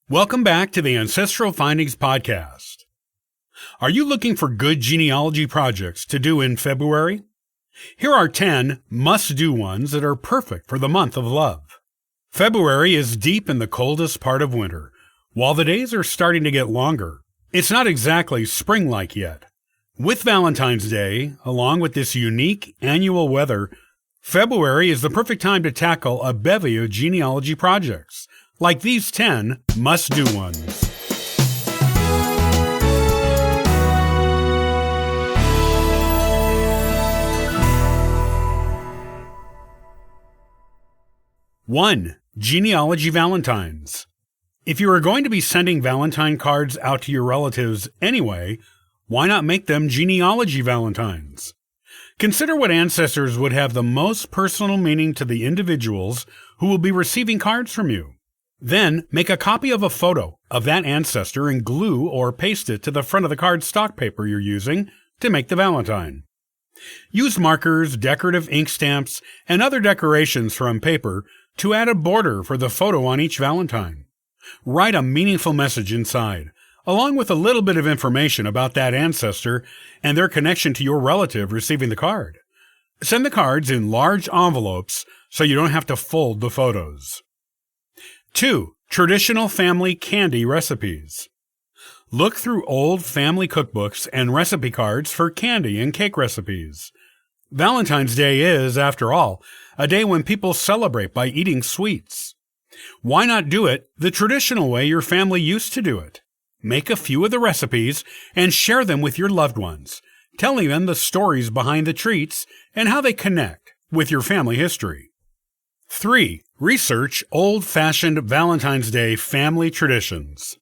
Welcome back to the Ancestral Findings Podcast. Are you looking for good genealogy projects to do in February? Here are 10 must-do ones that are perfect for the month of love. February is deep in the coldest part of winter. While the days are starting to get longer, it's not exactly spring-like yet. With Valentine's Day, along with this unique annual weather, February is the perfect time to tackle a bevy of genealogy projects, like these 10 must-do ones. One, Genealogy Valentines. If you are going to be sending Valentine cards out to your relatives anyway, why not make them Genealogy Valentines? Consider what ancestors would have the most personal meaning to the individuals who will be receiving cards from you. Then, make a copy of a photo of that ancestor and glue or paste it to the front of the card stock paper you're using to make the Valentine. Use markers, decorative ink stamps, and other decorations from paper to add a border for the photo on each Valentine. Write a meaningful message inside, along with a little bit of information about that ancestor and their connection to your relative receiving the card. Send the cards in large envelopes so you don't have to fold the photos. 2. Traditional family candy recipes. Look through old family cookbooks and recipe cards for candy and cake recipes. Valentine's Day is, after all, a day when people celebrate by eating sweets. Why not do it the traditional way your family used to do it? Make a few of the recipes and share them with your loved ones, telling them the stories behind the treats and how they connect with your family history. 3. Research old-fashioned Valentine's Day family traditions.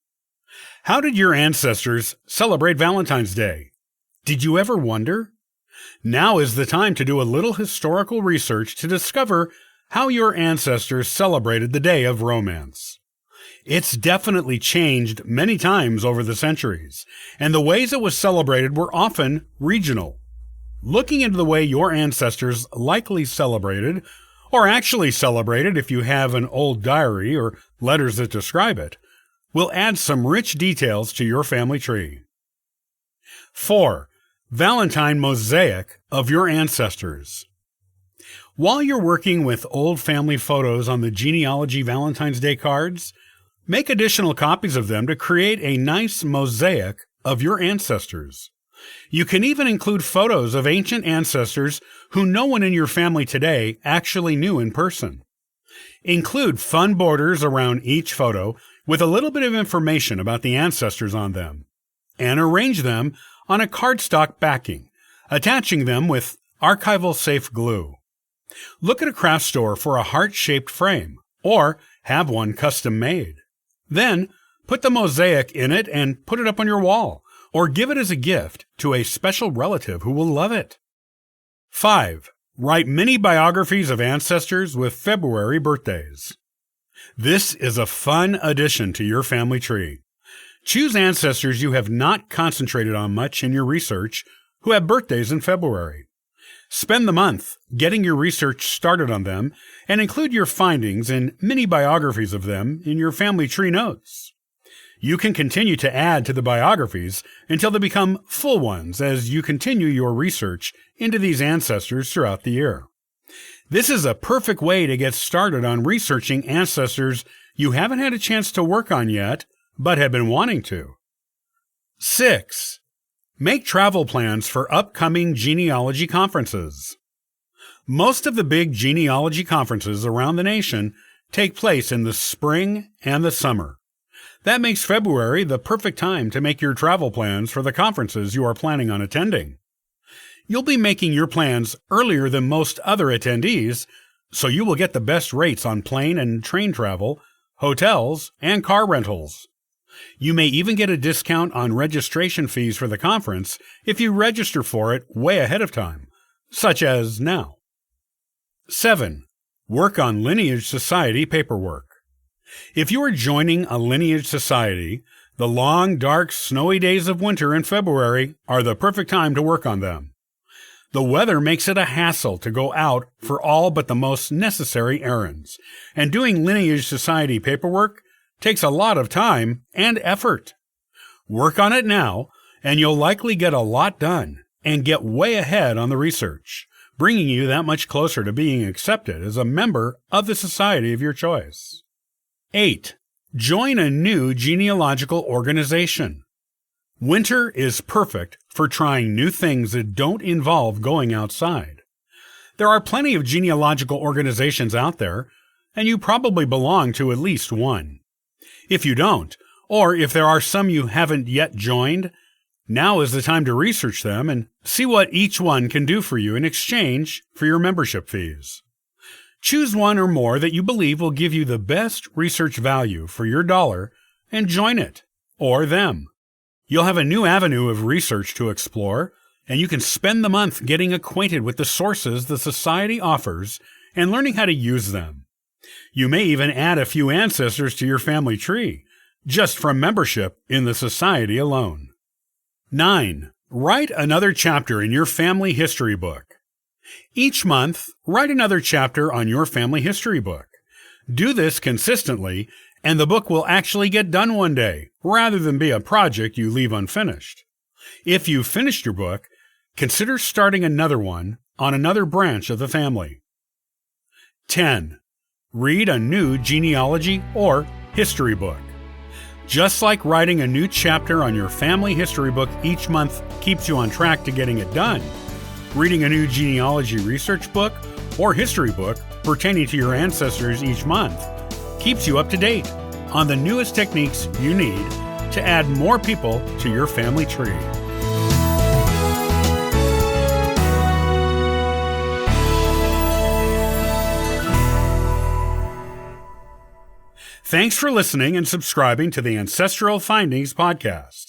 How did your ancestors celebrate Valentine's Day? Did you ever wonder? Now is the time to do a little historical research to discover how your ancestors celebrated the day of romance. It's definitely changed many times over the centuries, and the ways it was celebrated were often regional. Looking into the way your ancestors likely celebrated, or actually celebrated if you have an old diary or letters that describe it, will add some rich details to your family tree. 4. Valentine mosaic of your ancestors. While you're working with old family photos on the Genealogy Valentine's Day cards, make additional copies of them to create a nice mosaic of your ancestors. You can even include photos of ancient ancestors who no one in your family today actually knew in person. Include fun borders around each photo with a little bit of information about the ancestors on them, and arrange them on a cardstock backing, attaching them with archival safe glue. Look at a craft store for a heart-shaped frame, or have one custom made. Then, put the mosaic in it and put it up on your wall, or give it as a gift to a special relative who will love it. 5. Write mini biographies of ancestors with February birthdays. This is a fun addition to your family tree. Choose ancestors you have not concentrated on much in your research who have birthdays in February. Spend the month getting your research started on them and include your findings in mini biographies of them in your family tree notes. You can continue to add to the biographies until they become full ones as you continue your research into these ancestors throughout the year. This is a perfect way to get started on researching ancestors you haven't had a chance to work on yet, but have been wanting to. 6. Make travel plans for upcoming genealogy conferences. Most of the big genealogy conferences around the nation take place in the spring and the summer. That makes February the perfect time to make your travel plans for the conferences you are planning on attending. You'll be making your plans earlier than most other attendees, so you will get the best rates on plane and train travel, hotels, and car rentals. You may even get a discount on registration fees for the conference if you register for it way ahead of time, such as now. 7. Work on Lineage Society paperwork. If you are joining a lineage society, the long, dark, snowy days of winter in February are the perfect time to work on them. The weather makes it a hassle to go out for all but the most necessary errands, and doing Lineage Society paperwork takes a lot of time and effort. Work on it now, and you'll likely get a lot done and get way ahead on the research, bringing you that much closer to being accepted as a member of the society of your choice. 8. Join a new genealogical organization. Winter is perfect for trying new things that don't involve going outside. There are plenty of genealogical organizations out there, and you probably belong to at least one. If you don't, or if there are some you haven't yet joined, now is the time to research them and see what each one can do for you in exchange for your membership fees. Choose one or more that you believe will give you the best research value for your dollar and join it, or them. You'll have a new avenue of research to explore, and you can spend the month getting acquainted with the sources the Society offers and learning how to use them. You may even add a few ancestors to your family tree, just from membership in the Society alone. 9. Write another chapter in your family history book. Each month, write another chapter on your family history book. Do this consistently, and the book will actually get done one day, rather than be a project you leave unfinished. If you've finished your book, consider starting another one on another branch of the family. 10. Read a new genealogy or history book. Just like writing a new chapter on your family history book each month keeps you on track to getting it done, reading a new genealogy research book or history book pertaining to your ancestors each month keeps you up to date on the newest techniques you need to add more people to your family tree. Thanks for listening and subscribing to the Ancestral Findings podcast.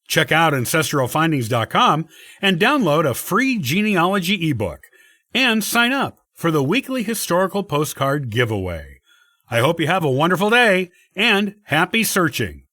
Check out ancestralfindings.com and download a free genealogy ebook and sign up for the weekly historical postcard giveaway. I hope you have a wonderful day and happy searching.